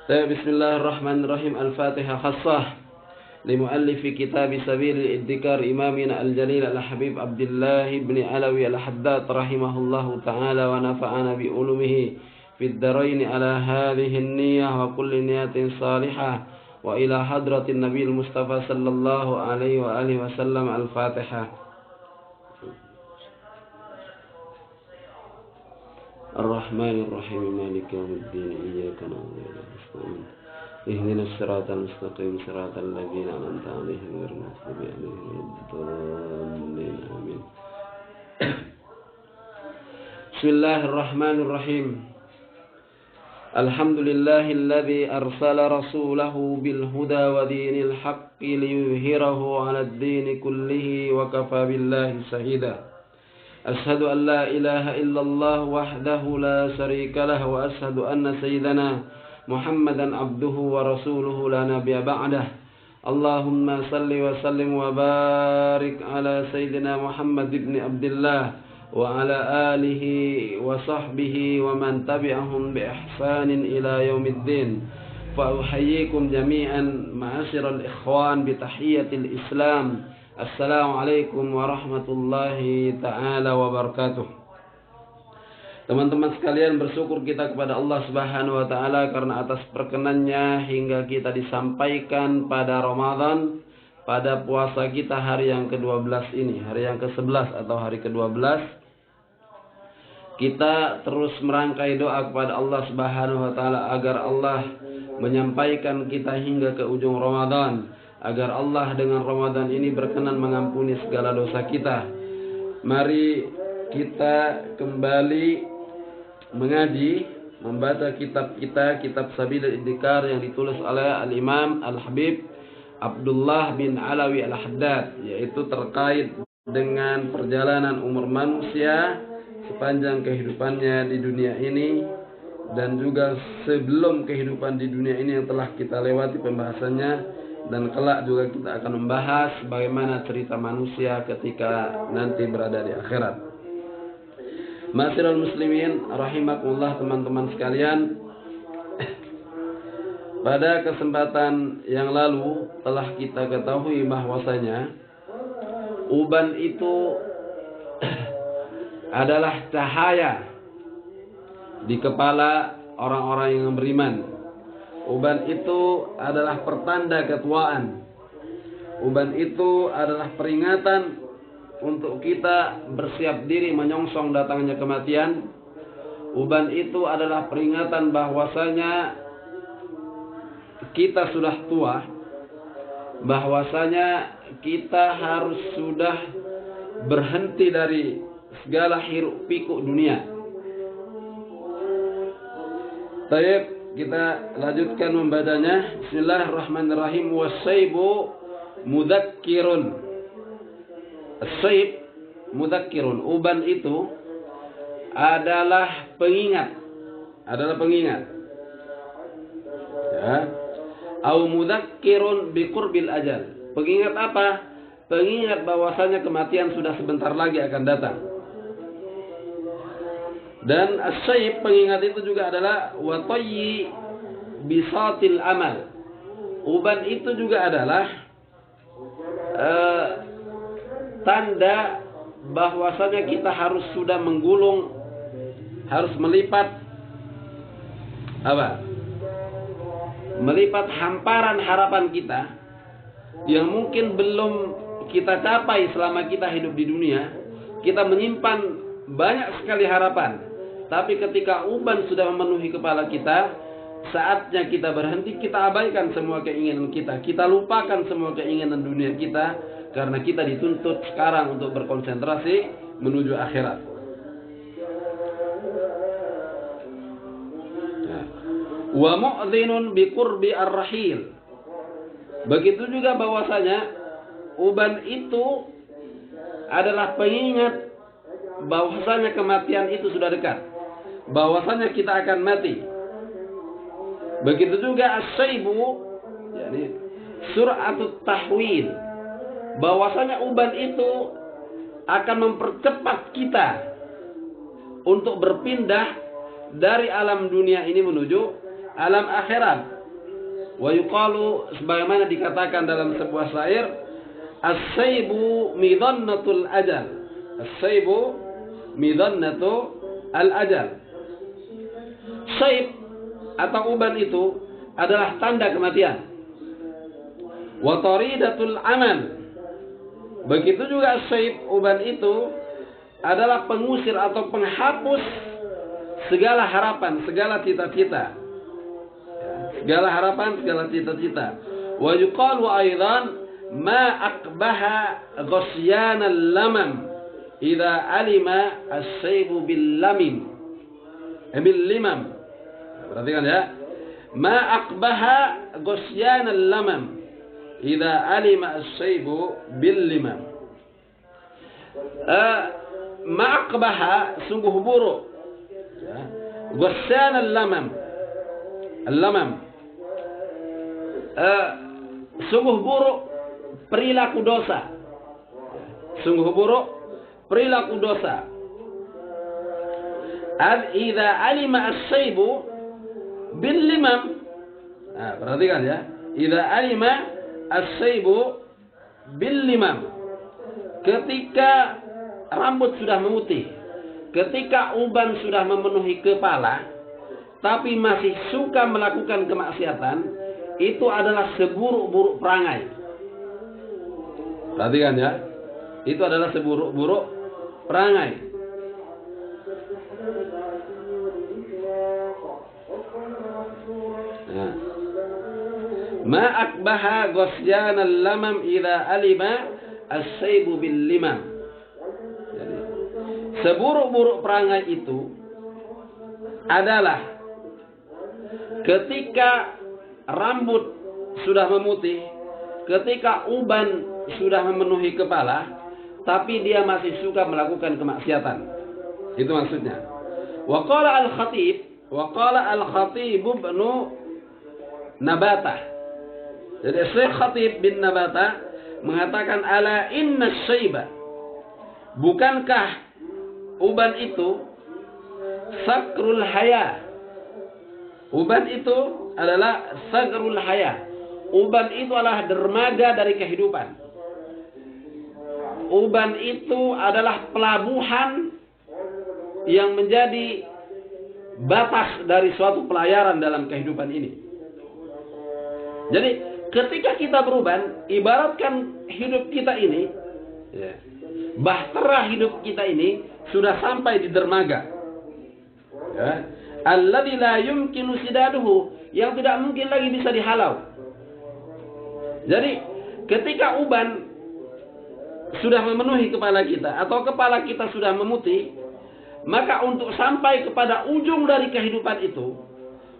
Bismillahirrahmanirrahim. Al-Fatihah khassah limuallifi kitab Sabil al-Iddikar imamina al-Jalil al-Habib Abdullah ibn Alawi al-Haddad rahimahullahu ta'ala wa nafa'ana bi ulumihi fid darain ala hadhihi an-niyyah wa kulli niyatin salihah wa ila hadratin Nabil Mustafa sallallahu alaihi wa alihi wasallam. Al-Fatihah. Ar-Rahmanir-Rahim Maliki yaumiddin iyyaka na'budu wa iyyaka nasta'in ihdinas siratal mustaqim siratal ladzina an'amta 'alaihim ghairil maghdubi 'alaihim waladdallin amin. Bismillahirrahmanirrahim. Alhamdulillahilladzi arsala rasulahu bil huda wa dinil haqqi liyuzhirahu 'alad dini kullihi wa kafa billahi shahida. Ashhadu an la ilaha illallah wahdahu la syarika lah wa ashhadu anna sayyidana Muhammadan abduhu wa rasuluhu la nabiyya ba'dah. Allahumma salli wa sallim wa barik ala sayyidina Muhammad ibn Abdullah wa ala alihi wa sahbihi wa man tabi'ahum bi ihsanin ila yaumiddin. Fa uhayyikum jami'an ma'asyiral ikhwan bi tahiyyatil Islam. Assalamualaikum warahmatullahi ta'ala wabarakatuh. Teman-teman sekalian, bersyukur kita kepada Allah subhanahu wa ta'ala karena atas perkenannya hingga kita disampaikan pada Ramadan, pada puasa kita hari yang ke-12 ini, hari yang ke-11 atau hari ke-12. Kita terus merangkai doa kepada Allah subhanahu wa ta'ala agar Allah menyampaikan kita hingga ke ujung Ramadan, agar Allah dengan Ramadan ini berkenan mengampuni segala dosa kita. Mari kita kembali mengaji, membaca kitab kita, kitab Sabil al-Iddikar yang ditulis oleh Al-Imam Al-Habib Abdullah bin Alawi al-Haddad, yaitu terkait dengan perjalanan umur manusia sepanjang kehidupannya di dunia ini dan juga sebelum kehidupan di dunia ini yang telah kita lewati pembahasannya. Dan kelak juga kita akan membahas bagaimana cerita manusia ketika nanti berada di akhirat. Ma'asyiral muslimin rahimakumullah, teman-teman sekalian. Pada kesempatan yang lalu telah kita ketahui bahwasanya uban itu adalah cahaya di kepala orang-orang yang beriman. Uban itu adalah pertanda ketuaan. Uban itu adalah peringatan untuk kita bersiap diri menyongsong datangnya kematian. Uban itu adalah peringatan bahwasanya kita sudah tua, bahwasanya kita harus sudah berhenti dari segala hiruk pikuk dunia. Baik, kita lanjutkan membacanya. Bismillahirrahmanirrahim. Wasaibu mudakkirun. As-saib mudakkirun. Uban itu adalah pengingat. Ya. Au mudakkirun biqurbil ajal. Pengingat apa? Pengingat bahwasanya kematian sudah sebentar lagi akan datang. Dan as-saib, pengingat itu juga adalah watayyi bisatil amal. Uban itu juga adalah tanda bahwasanya kita harus sudah menggulung, harus melipat apa? Melipat hamparan harapan kita yang mungkin belum kita capai selama kita hidup di dunia. Kita menyimpan banyak sekali harapan. Tapi ketika uban sudah memenuhi kepala kita, saatnya kita berhenti, kita abaikan semua keinginan kita. Kita lupakan semua keinginan dunia kita, karena kita dituntut sekarang untuk berkonsentrasi menuju akhirat. Wa mu'dhinun biqurbi ar-rahil. Begitu juga bahwasanya uban itu adalah pengingat bahwasanya kematian itu sudah dekat, bahwasanya kita akan mati. Begitu juga as-saibu, yakni suratut tahwil, bahwasanya uban itu akan mempercepat kita untuk berpindah dari alam dunia ini menuju alam akhirat. Wa yuqalu, sebagaimana dikatakan dalam sebuah syair, as-saybu midhannatul ajal. As-saybu midhannatu al-ajal. Saib atau uban itu adalah tanda kematian. Wa taridatul amal. Begitu juga saib, uban itu adalah pengusir atau penghapus segala harapan, segala cita-cita. Segala harapan, segala cita-cita. Wa yuqalu aidan ma aqbaha ghasyan al-lamam idza alima as-saybu bil lamim. Bil limam. Perhatikan ya. Ma aqbaha ghasyan al-lamam idza alima as-saybu bil limam. Ma aqbaha, sungguh buruk. Ghasyan al-lamam. Al-lamam. Sungguh buruk perilaku dosa. Sungguh buruk perilaku dosa. Idza alima as-saybu bil limam. Perhatikan ya. Idza alima as-saybu bil limam. Ketika rambut sudah memutih, ketika uban sudah memenuhi kepala, tapi masih suka melakukan kemaksiatan, itu adalah seburuk-buruk perangai. Perhatikan ya. Itu adalah seburuk-buruk perangai. Nah. Ma akbaha ghasyan al-lamam idza alima as-saybu bil limam. Jadi, seburuk-buruk perangai itu adalah ketika rambut sudah memutih, ketika uban sudah memenuhi kepala, tapi dia masih suka melakukan kemaksiatan. Itu maksudnya. Wa qala al-Khatib ibn Nabatah. Jadi Syekh Khatib bin Nabatah mengatakan, ala inna syaiba, bukankah uban itu sakrul haya. Uban itu adalah sagrul haya. Uban itu adalah dermaga dari kehidupan. Uban itu adalah pelabuhan yang menjadi batas dari suatu pelayaran dalam kehidupan ini. Jadi ketika kita beruban, ibaratkan hidup kita ini, bahtera hidup kita ini sudah sampai di dermaga. Ya. Alladzi la yumkinu sidaduhu, yang tidak mungkin lagi bisa dihalau. Jadi ketika uban sudah memenuhi kepala kita atau kepala kita sudah memutih, maka untuk sampai kepada ujung dari kehidupan itu,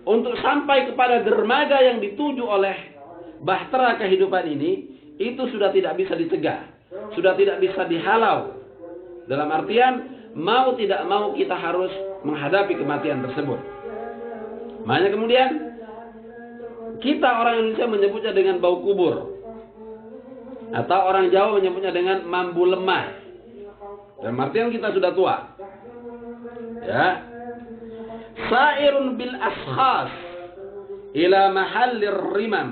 untuk sampai kepada dermaga yang dituju oleh bahtera kehidupan ini, itu sudah tidak bisa dicegah, sudah tidak bisa dihalau. Dalam artian, mau tidak mau kita harus menghadapi kematian tersebut. Makanya kemudian kita orang Indonesia menyebutnya dengan bau kubur, atau orang Jawa menyebutnya dengan mambu lemah. Dalam artian kita sudah tua. Ya. Sairun bil askhas ila mahallir rimam.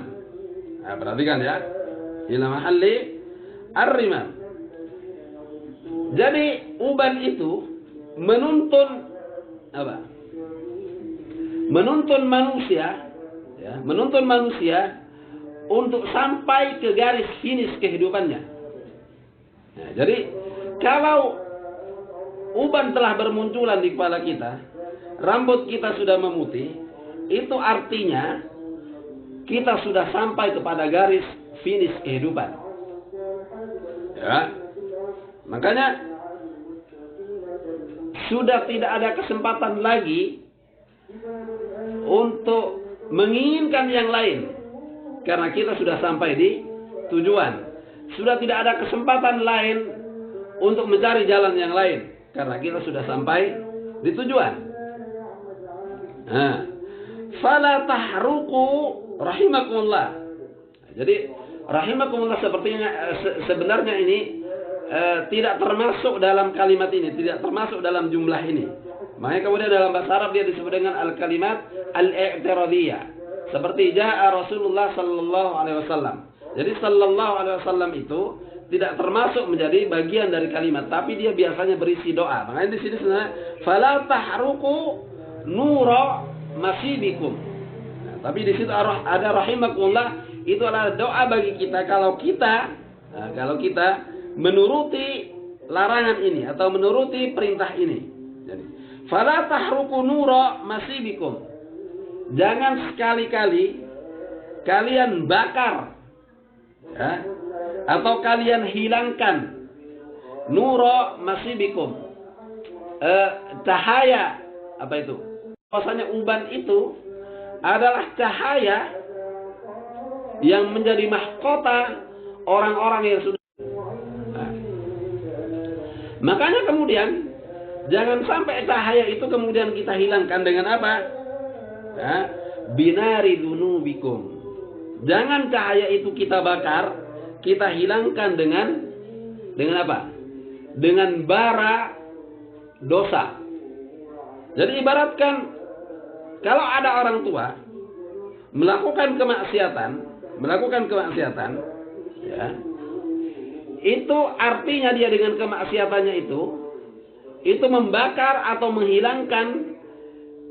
Nah, perhatikan ya. Ila mahalli ar-rimam. Jadi uban itu menuntun apa? Menuntun manusia, ya, menuntun manusia untuk sampai ke garis finish kehidupannya. Nah, jadi kalau uban telah bermunculan di kepala kita, rambut kita sudah memutih, itu artinya kita sudah sampai kepada garis finish kehidupan. Ya. Makanya sudah tidak ada kesempatan lagi untuk menginginkan yang lain, karena kita sudah sampai di tujuan. Sudah tidak ada kesempatan lain untuk mencari jalan yang lain, karena kita sudah sampai di tujuan. Nah, fala tahruqu rahimakumullah. Jadi rahimakumullah sebenarnya ini tidak termasuk dalam kalimat ini, tidak termasuk dalam jumlah ini. Makanya kemudian dalam bahasa Arab dia disebut dengan al-kalimat al-i'tiradiyah. Seperti ja'a Rasulullah sallallahu alaihi wasallam. Jadi sallallahu alaihi wasallam itu tidak termasuk menjadi bagian dari kalimat, tapi dia biasanya berisi doa. Makanya di sini sebenarnya fala tahruqu nura masibikum. Nah, tapi di situ ada rahimakumullah, itu adalah doa bagi kita kalau kita menuruti larangan ini atau menuruti perintah ini. Jadi fala tahruqu nura masibikum. Jangan sekali-kali kalian bakar, ya, atau kalian hilangkan nura masibikum, cahaya, apa itu? Maksudnya uban itu adalah cahaya yang menjadi mahkota orang-orang yang sudah. Nah, makanya kemudian jangan sampai cahaya itu kemudian kita hilangkan dengan apa? Ya, binari dunubikum. Jangan cahaya itu kita bakar, kita hilangkan dengan apa? Dengan bara dosa. Jadi ibaratkan kalau ada orang tua melakukan kemaksiatan, ya, itu artinya dia dengan kemaksiatannya itu membakar atau menghilangkan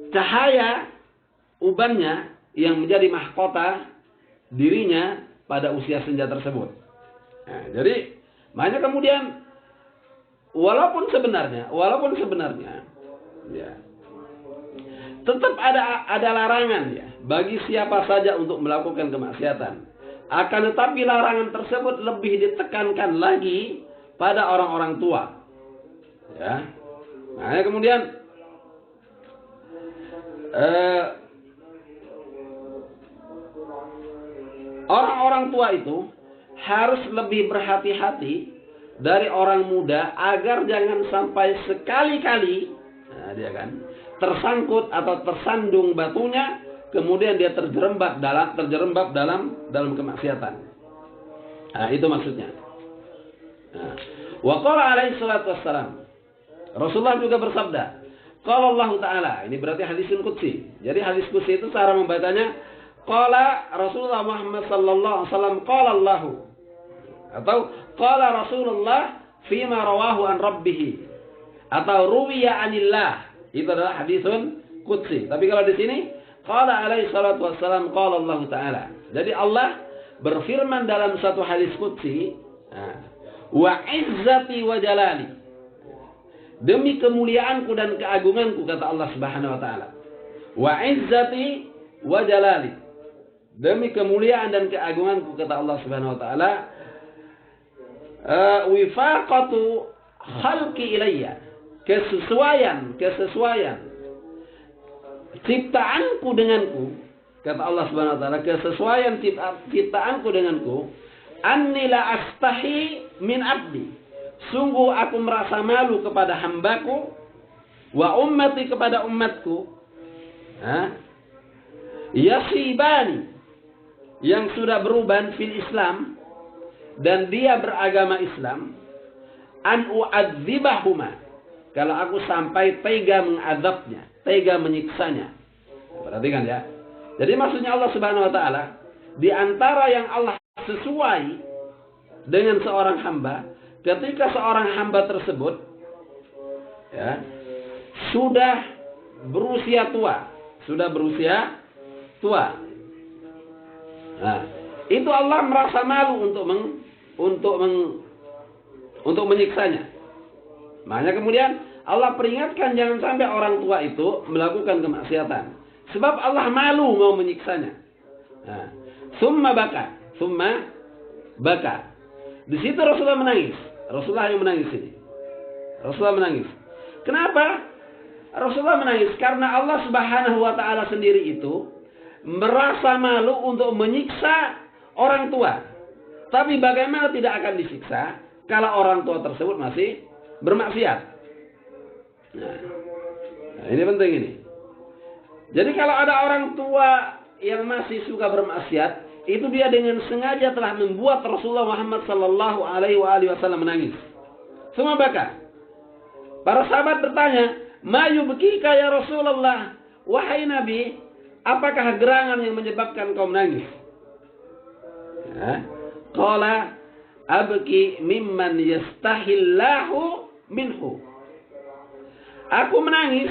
cahaya ubannya yang menjadi mahkota dirinya pada usia senja tersebut. Nah, jadi makanya kemudian walaupun sebenarnya ya, tetap ada larangan ya bagi siapa saja untuk melakukan kemaksiatan. Akan tetapi larangan tersebut lebih ditekankan lagi pada orang-orang tua. Ya. Makanya kemudian orang-orang tua itu harus lebih berhati-hati dari orang muda agar jangan sampai sekali-kali, nah, dia kan tersangkut atau tersandung batunya, kemudian dia terjerembab dalam kemaksiatan. Nah, itu maksudnya. Nah, wa qala alaihi salatu wassalam, Rasulullah juga bersabda, qala Allah Ta'ala, ini berarti hadisun qudsi. Jadi hadis qudsi itu cara membacanya qala Rasulullah Muhammad sallallahu alaihi wasallam qala Allah, atau qala Rasulullah fima rawahu an rabbih, atau ruwiya anillah. Itu adalah hadisun qudsi. Tapi kalau di sini qala alaihi salatu wassalam qala Allah Ta'ala. Jadi Allah berfirman dalam satu hadis qudsi, wa izzati wa jalali, demi kemuliaanku dan keagunganku, kata Allah Subhanahu wa taala. Wa izzati wa jalali, demi kemuliaan dan keagunganku, kata Allah Subhanahu wa taala, wifaqatu khalqi ilayya, kesesuaian ciptaanku denganku, kata Allah Subhanahu wa taala, kesesuaian ciptaanku denganku, anni la astahi min abdi, sungguh aku merasa malu kepada hambaku, wa ummati, kepada umatku, yasibani, yang sudah beruban fil Islam dan dia beragama Islam, an u'adzibahuma, kalau aku sampai tega mengadabnya, tega menyiksanya. Perhatikan ya. Jadi maksudnya Allah Subhanahu wa taala, di antara yang Allah sesuai dengan seorang hamba, ketika seorang hamba tersebut ya sudah berusia tua. Nah, itu Allah merasa malu untuk menyiksanya. Makanya kemudian Allah peringatkan jangan sampai orang tua itu melakukan kemaksiatan. Sebab Allah malu mau menyiksanya. Nah, summa baka. Di situ Rasulullah menangis. Rasulullah yang menangis ini. Rasulullah menangis. Kenapa? Rasulullah menangis karena Allah Subhanahu wa taala sendiri itu merasa malu untuk menyiksa orang tua. Tapi bagaimana tidak akan disiksa kalau orang tua tersebut masih bermaksiat? Nah, ini penting ini. Jadi kalau ada orang tua yang masih suka bermaksiat, itu dia dengan sengaja telah membuat Rasulullah Muhammad sallallahu alaihi wasallam menangis. Semua baka. Para sahabat bertanya, Ma yubkika ya Rasulullah, wahai Nabi, apakah gerangan yang menyebabkan kau menangis? Qala abki mimman yastahillahu minhu. Aku menangis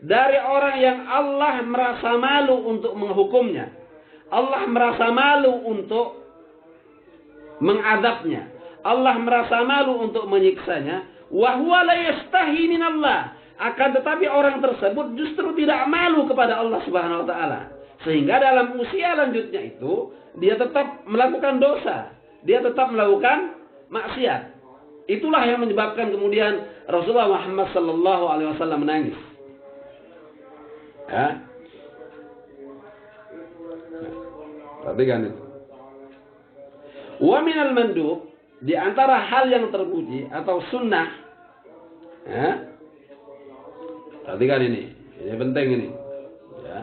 dari orang yang Allah merasa malu untuk menghukumnya. Allah merasa malu untuk mengadabnya. Allah merasa malu untuk menyiksanya. Wa huwa la yastahi minallah. Akan tetapi orang tersebut justru tidak malu kepada Allah Subhanahu wa taala. Sehingga dalam usia lanjutnya itu dia tetap melakukan dosa, dia tetap melakukan maksiat. Itulah yang menyebabkan kemudian Rasulullah Muhammad sallallahu alaihi wasallam menangis. Ya. Perhatikan itu. Wa minal mandub, di antara hal yang terpuji atau sunnah, ya. Perhatikan ini penting ini. Ya.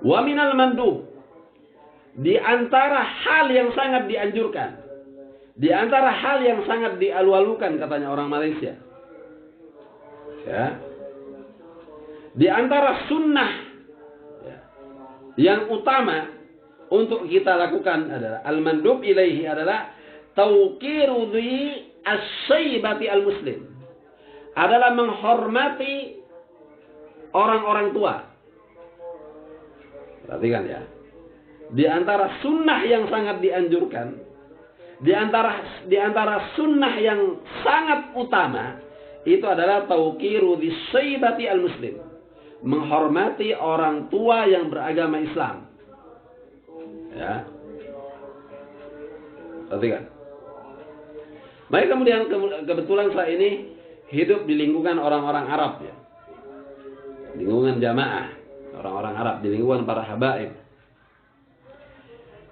Wa minal mandub, di antara hal yang sangat dianjurkan, di antara hal yang sangat dialu-alukan katanya orang Malaysia. Ya. Di antara sunnah ya, yang utama untuk kita lakukan adalah al-mandub ilaihi adalah tauqiru dhi as-syaibati al-muslim. Adalah menghormati orang-orang tua. Perhatikan ya. Di antara sunnah yang sangat dianjurkan, di antara sunnah yang sangat utama itu adalah tauqiru dhi syaibati al-muslim. Menghormati orang tua yang beragama Islam. Ya. Perhatikan. Baik, kemudian kebetulan saya ini hidup di lingkungan orang-orang Arab ya. Lingkungan jamaah, orang-orang Arab, di lingkungan para habaib.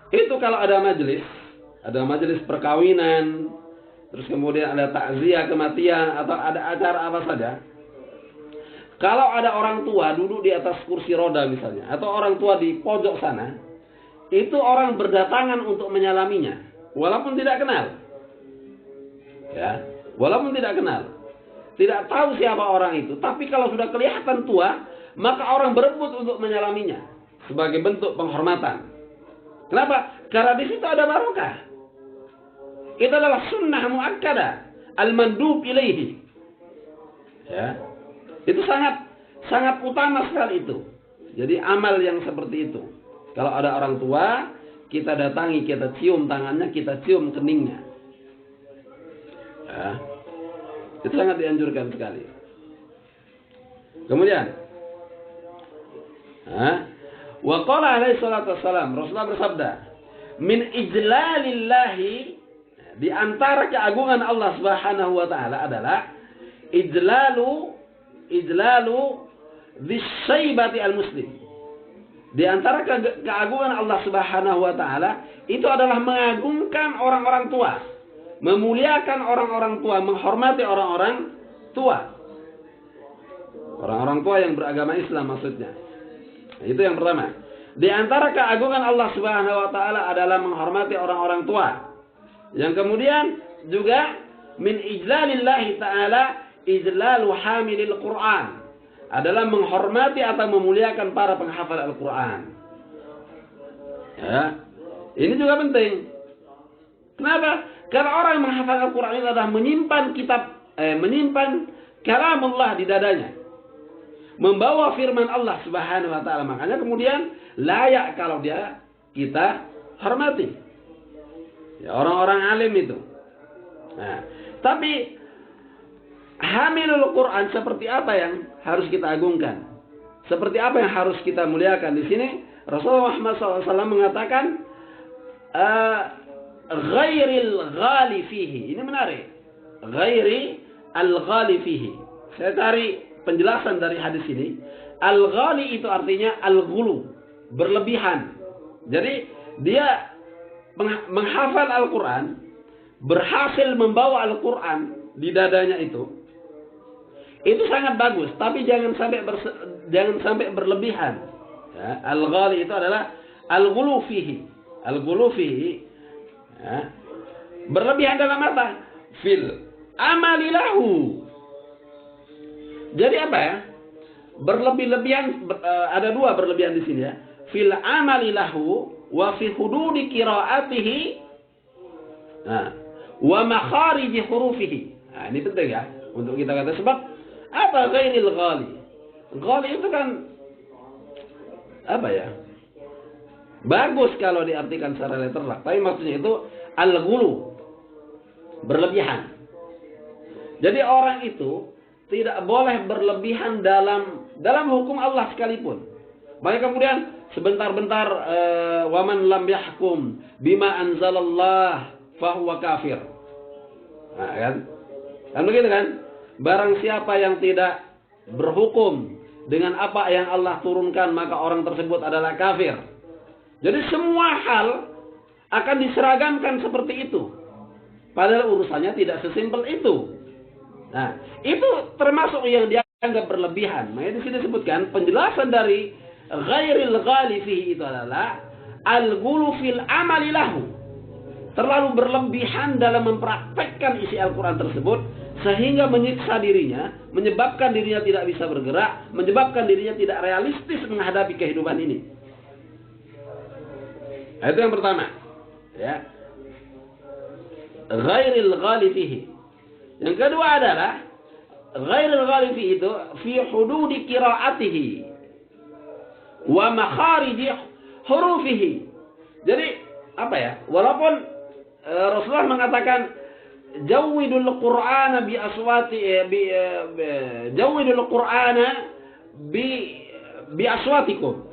Itu kalau ada majelis perkawinan, terus kemudian ada takziah kematian atau ada acara apa saja. Kalau ada orang tua duduk di atas kursi roda misalnya, atau orang tua di pojok sana, itu orang berdatangan untuk menyalaminya, walaupun tidak kenal. Ya, walaupun tidak kenal. Tidak tahu siapa orang itu, tapi kalau sudah kelihatan tua, maka orang berebut untuk menyalaminya sebagai bentuk penghormatan. Kenapa? Karena di situ ada barokah. Itu adalah sunnah muakkadah, al-mandub ilaihi. Ya. Itu sangat utama sekali itu. Jadi amal yang seperti itu. Kalau ada orang tua, kita datangi, kita cium tangannya, kita cium keningnya. Ya. Itu sangat dianjurkan sekali. Kemudian, wa qala alaihi salatu wassalam, Rasulullah bersabda, min ijlalillahi, di antara keagungan Allah Subhanahu wa taala adalah ijlalu bisaibati al-muslim. Di antara keagungan Allah Subhanahu wa taala itu adalah mengagungkan orang-orang tua, memuliakan orang-orang tua, menghormati orang-orang tua. Orang-orang tua yang beragama Islam maksudnya. Nah, itu yang pertama. Di antara keagungan Allah Subhanahu wa taala adalah menghormati orang-orang tua. Yang kemudian juga min ijlalillahi taala ijlalu hamilil Quran, adalah menghormati atau memuliakan para penghafal Al-Quran. Ya. Ini juga penting. Kenapa? Karena orang yang menghafal Al-Quran itu adalah menyimpan kalamullah di dadanya, membawa firman Allah Subhanahu wa taala. Makanya kemudian layak kalau kita hormati. Ya, orang-orang alim itu. Nah, tapi hamilul Quran seperti apa yang harus kita agungkan? Seperti apa yang harus kita muliakan? Di sini Rasulullah Muhammad SAW mengatakan ghairil ghali fihi. Ini menarik. Ghairi al-ghali fihi. Saya cari penjelasan dari hadis ini. Al-ghali itu artinya al-ghulu, berlebihan. Jadi dia menghafal Al-Quran, berhasil membawa Al-Quran di dadanya itu sangat bagus, tapi jangan sampai berlebihan. Ya, al-ghali itu adalah al-ghulu fihi. Al-ghulu fihi, ya, berlebihan dalam apa? amali lahu. Jadi apa ya? Berlebih-lebihan, ada dua berlebihan di sini ya. Fil amali lahu wa fi hududi qiraatihi, wa makhariji hurufihi. Nah, ini penting ya untuk kita kata, sebab apa ghairil ghali? Ghali itu kan apa ya? Bagus kalau diartikan secara literal, tapi maksudnya itu al-ghulu, berlebihan. Jadi orang itu tidak boleh berlebihan dalam hukum Allah sekalipun. Makanya kemudian sebentar-bentar waman lam yahkum bima anzalallah fahuwa kafir. Nah, kan? Kan begitu kan? Barang siapa yang tidak berhukum dengan apa yang Allah turunkan, maka orang tersebut adalah kafir. Jadi semua hal akan diseragamkan seperti itu. Padahal urusannya tidak sesimpel itu. Nah, itu termasuk yang dianggap berlebihan. Makanya di sini disebutkan penjelasan dari ghairil ghali fihi itu adalah al-ghulu fil amali lahu. Terlalu berlebihan dalam mempraktekkan isi Al-Quran tersebut sehingga menyiksa dirinya, menyebabkan dirinya tidak bisa bergerak, menyebabkan dirinya tidak realistis menghadapi kehidupan ini. Itu yang pertama, ya. Ghairil ghali fihi. Yang kedua adalah ghairil ghali fihi itu fi hududi qiraatihi wa makhariji hurufihi. Jadi apa ya? Walaupun Rasulullah mengatakan jawidul Qur'ana bi aswati jawidul Qur'ana bi aswatikum.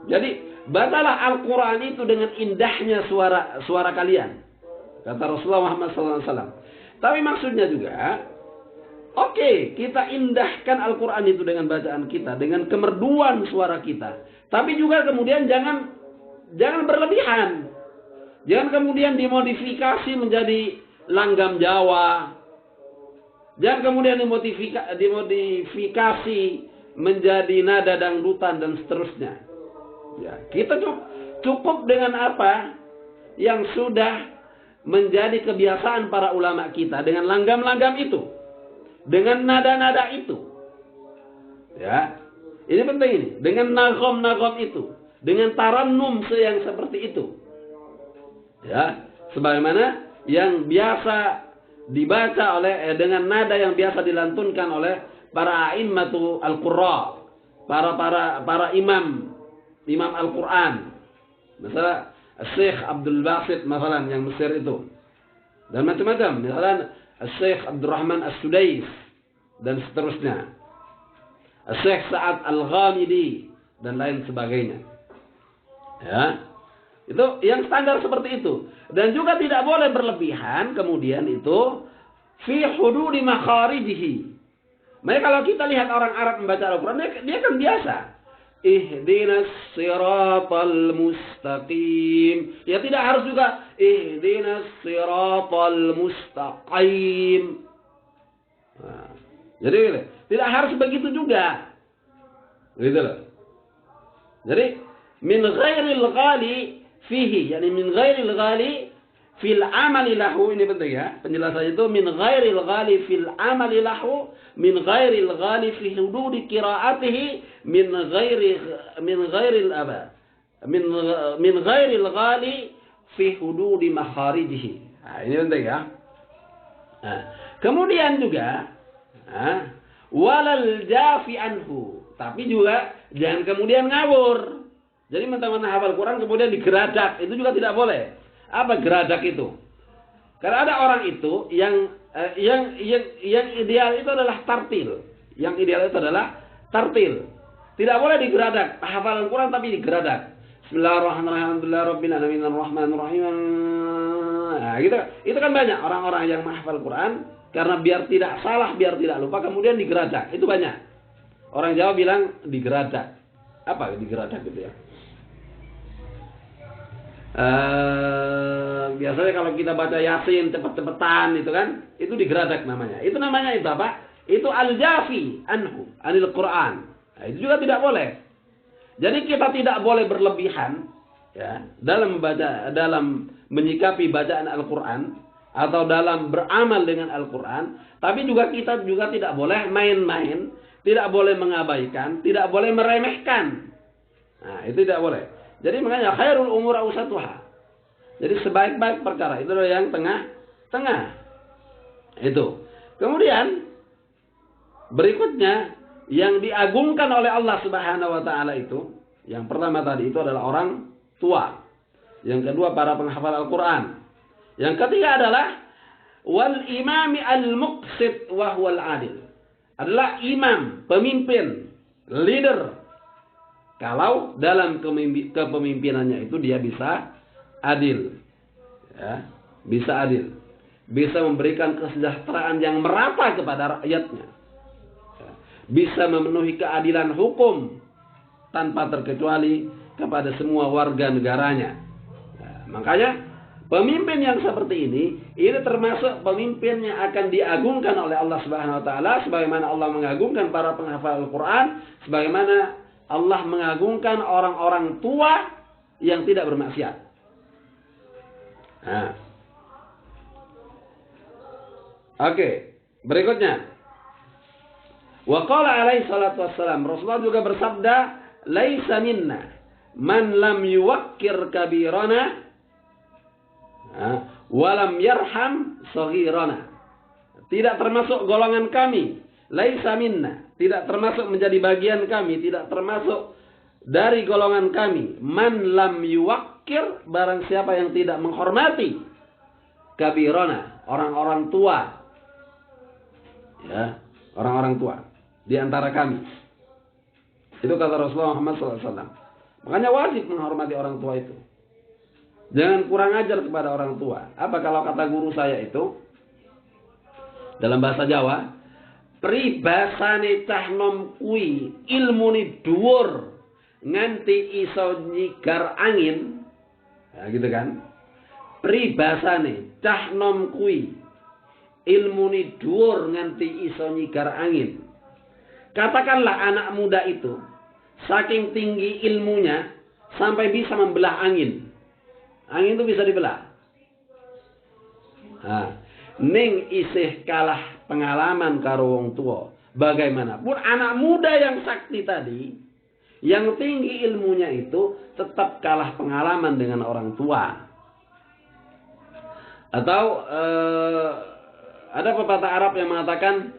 Jadi bacalah Al-Quran itu dengan indahnya suara kalian, kata Rasulullah Muhammad SAW. Tapi maksudnya juga, oke, kita indahkan Al-Quran itu dengan bacaan kita, dengan kemerduan suara kita. Tapi juga kemudian jangan berlebihan. Jangan kemudian dimodifikasi menjadi langgam Jawa. Jangan kemudian dimodifikasi menjadi nada dangdutan dan seterusnya. Ya, kita cukup dengan apa yang sudah menjadi kebiasaan para ulama kita, dengan langgam-langgam itu, dengan nada-nada itu. Ya, ini penting ini, dengan nagom-nagom itu, dengan tarannum yang seperti itu. Ya, sebagaimana yang biasa dibaca oleh dengan nada yang biasa dilantunkan oleh para a'immatu al-qurra, para imam Al-Quran. Misalnya Syekh Abdul Basit masalah yang Mesir itu. Dan macam-macam. Misalnya Syekh Abdurrahman As-Sudais dan seterusnya. Syekh Sa'ad Al-Ghamidi dan lain sebagainya. Ya. Itu yang standar seperti itu. Dan juga tidak boleh berlebihan kemudian itu fi hududi makharijihi. Makanya kalau kita lihat orang Arab membaca Al-Quran, dia kan biasa. Ihdinas siratal mustaqim. Ya tidak harus juga ihdinas siratal mustaqim. Nah, jadi tidak harus begitu juga. Gitu loh. Jadi min ghairil ghali fihi, yani min ghairil ghali fil amali lahu, ini penting ya. Penjelasan itu min ghairil ghali fil amali lahu, min ghairil ghali fi hududi qiraatihi, min ghairil aba. Min ghairil ghali fi hududi makharijihi. Nah, ini penting ya. Nah, kemudian juga walal jafi anhu, tapi juga jangan kemudian ngawur. Jadi mentang-mentang hafal Quran kemudian digeradak, itu juga tidak boleh. Apa geradak itu? Karena ada orang itu yang ideal itu adalah tartil. Yang ideal itu adalah tartil. Tidak boleh digeradak. Hafalan Quran tapi digeradak. Bismillahirrahmanirrahim. Alhamdulillahirrahmanirrahim. Nah, gitu. Itu kan banyak orang-orang yang menghafal Quran karena biar tidak salah, biar tidak lupa, kemudian digeradak. Itu banyak. Orang Jawa bilang digeradak. Apa digeradak gitu ya? Biasanya kalau kita baca Yasin cepet-cepetan itu kan, itu digeradak namanya. Itu namanya itu apa? Itu al-jafi anhu, anil Quran. Nah, itu juga tidak boleh. Jadi kita tidak boleh berlebihan ya dalam menyikapi bacaan Al-Quran, atau dalam beramal dengan Al-Quran, tapi juga kita juga tidak boleh main-main, tidak boleh mengabaikan, tidak boleh meremehkan. Nah, itu tidak boleh. Jadi makanya khairul umur awsatuha. Jadi sebaik-baik perkara itu adalah yang tengah-tengah. Itu. Kemudian berikutnya yang diagungkan oleh Allah Subhanahu wa taala itu, yang pertama tadi itu adalah orang tua. Yang kedua para penghafal Al-Quran. Yang ketiga adalah wal imami al-muqsit wa huwal adil. Adalah imam, pemimpin, leader. Kalau dalam kepemimpinannya itu dia bisa adil. Ya, bisa adil. Bisa memberikan kesejahteraan yang merata kepada rakyatnya. Ya, bisa memenuhi keadilan hukum tanpa terkecuali kepada semua warga negaranya. Ya, makanya pemimpin yang seperti ini termasuk pemimpin yang akan diagungkan oleh Allah Subhanahu wa taala, sebagaimana Allah mengagungkan para penghafal Al-Qur'an, sebagaimana Allah mengagungkan orang-orang tua yang tidak bermaksiat. Nah. Oke, berikutnya. Wa qala alaihi salatu wassalam, Rasulullah juga bersabda, "Laisa minna man lam yuwaqqir kabirana wa lam yarham saghirana." Tidak termasuk golongan kami, laisa minna, tidak termasuk menjadi bagian kami, tidak termasuk dari golongan kami, man lam yuwaqqir, barang siapa yang tidak menghormati kabirana, orang-orang tua. Ya, orang-orang tua di antara kami. Itu kata Rasulullah Muhammad SAW. Makanya wajib menghormati orang tua itu. Jangan kurang ajar kepada orang tua. Apa kalau kata guru saya itu dalam bahasa Jawa, pribasane cah nom kuwi ilmune dhuwur nganti iso nyigar angin. Ya, gitu kan? Pribasane cah nom kuwi ilmune dhuwur nganti iso nyigar angin. Katakanlah anak muda itu saking tinggi ilmunya sampai bisa membelah angin. Angin itu bisa dibelah. Nah, ning isih kalah pengalaman karo wong tua. Bagaimanapun anak muda yang sakti tadi, yang tinggi ilmunya itu tetap kalah pengalaman dengan orang tua. Atau ada pepatah Arab yang mengatakan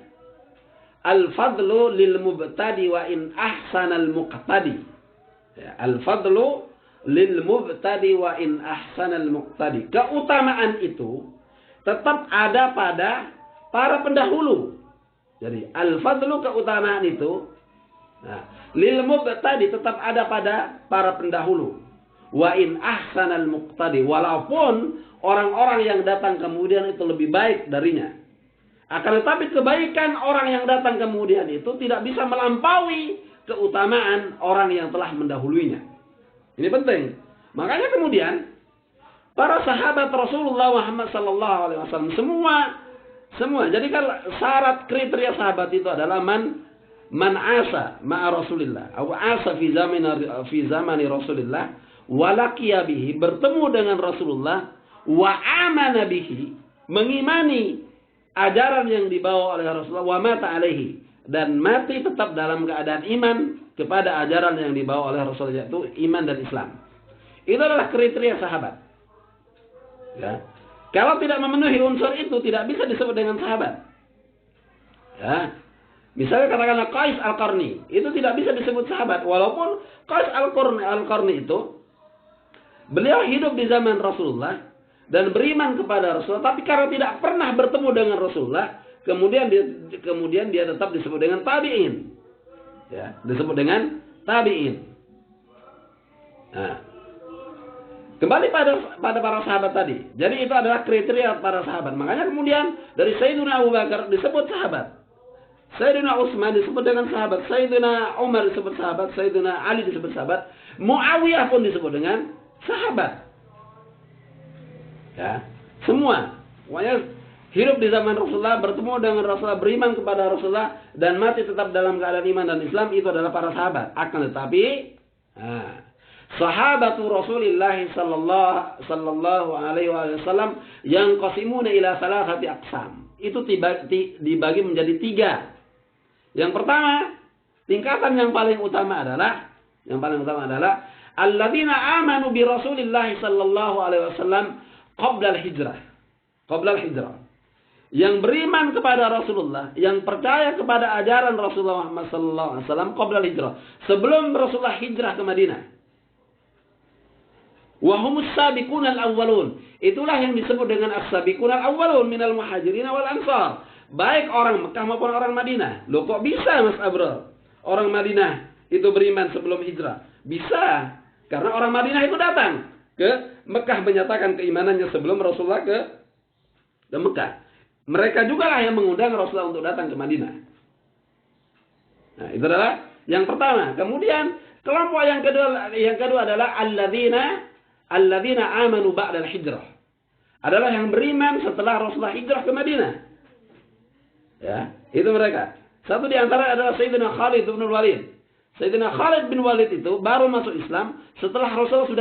al-fadlu lil mubtadi wa in ahsanal muqtadi. Ya, al-fadlu lil mubtadi wa in ahsanal muqtadi. Keutamaan itu tetap ada pada para pendahulu. Jadi al-fadlu, keutamaan itu, nah, lil mubtadi tetap ada pada para pendahulu. Wa in ahsanal muqtadi, walaupun orang-orang yang datang kemudian itu lebih baik darinya. Akan tetapi kebaikan orang yang datang kemudian itu tidak bisa melampaui keutamaan orang yang telah mendahuluinya. Ini penting. Makanya kemudian para sahabat Rasulullah Muhammad SAW semua. Jadi kan syarat kriteria sahabat itu adalah man asa ma'a Rasulillah, atau asa fi zamani Rasulillah, walaqiya bihi, bertemu dengan Rasulullah, wa amana bihi, mengimani ajaran yang dibawa oleh Rasulullah, wa mata alaihi, dan mati tetap dalam keadaan iman kepada ajaran yang dibawa oleh Rasulullah, yaitu iman dan Islam. Itu adalah kriteria sahabat. Ya. Kalau tidak memenuhi unsur itu tidak bisa disebut dengan sahabat. Ya. Misalnya katakanlah Qais Al-Qarni, itu tidak bisa disebut sahabat, walaupun Qais Al-Qarni itu beliau hidup di zaman Rasulullah dan beriman kepada Rasulullah, tapi karena tidak pernah bertemu dengan Rasulullah, kemudian dia tetap disebut dengan tabi'in. Ya, disebut dengan tabi'in. Nah, kembali pada para sahabat tadi. Jadi itu adalah kriteria para sahabat. Makanya kemudian dari Sayyidina Abu Bakar disebut sahabat, Sayyidina Utsman disebut dengan sahabat, Sayyidina Umar disebut sahabat, Sayyidina Ali disebut sahabat, Muawiyah pun disebut dengan sahabat. Ya, semua. Pokoknya hidup di zaman Rasulullah, bertemu dengan Rasulullah, beriman kepada Rasulullah, dan mati tetap dalam keadaan iman dan Islam, itu adalah para sahabat. Akan tetapi, Sahabatu Rasulillah sallallahu alaihi wasallam yang qasimuna ila salasati aqsam. Itu dibagi menjadi 3. Yang pertama, tingkatan yang paling utama adalah alladzina amanu bi Rasulillah sallallahu alaihi wasallam qabla al-hijrah. Yang beriman kepada Rasulullah, yang percaya kepada ajaran Rasulullah Muhammad sallallahu alaihi wasallam qabla al-hijrah, sebelum Rasulullah hijrah ke Madinah. Wa humus sabiqunal awwalun. Itulah yang disebut dengan as-sabiqunal awwalun minal muhajirin wal ansar. Baik orang Mekah maupun orang Madinah. Loh kok bisa Mas Abrar? Orang Madinah itu beriman sebelum hijrah. Bisa. Karena orang Madinah itu datang ke Mekah menyatakan keimanannya sebelum Rasulullah ke Mekah. Mereka juga lah yang mengundang Rasulullah untuk datang ke Madinah. Nah, itu adalah yang pertama. Kemudian kelompok yang kedua adalah alladzina amanu ba'da al-hijrah. Adalah yang beriman setelah Rasulullah hijrah ke Madinah. Ya, itu mereka. Satu di antara adalah Sayyidina Khalid bin Walid. Sayyidina Khalid bin Walid itu baru masuk Islam setelah Rasulullah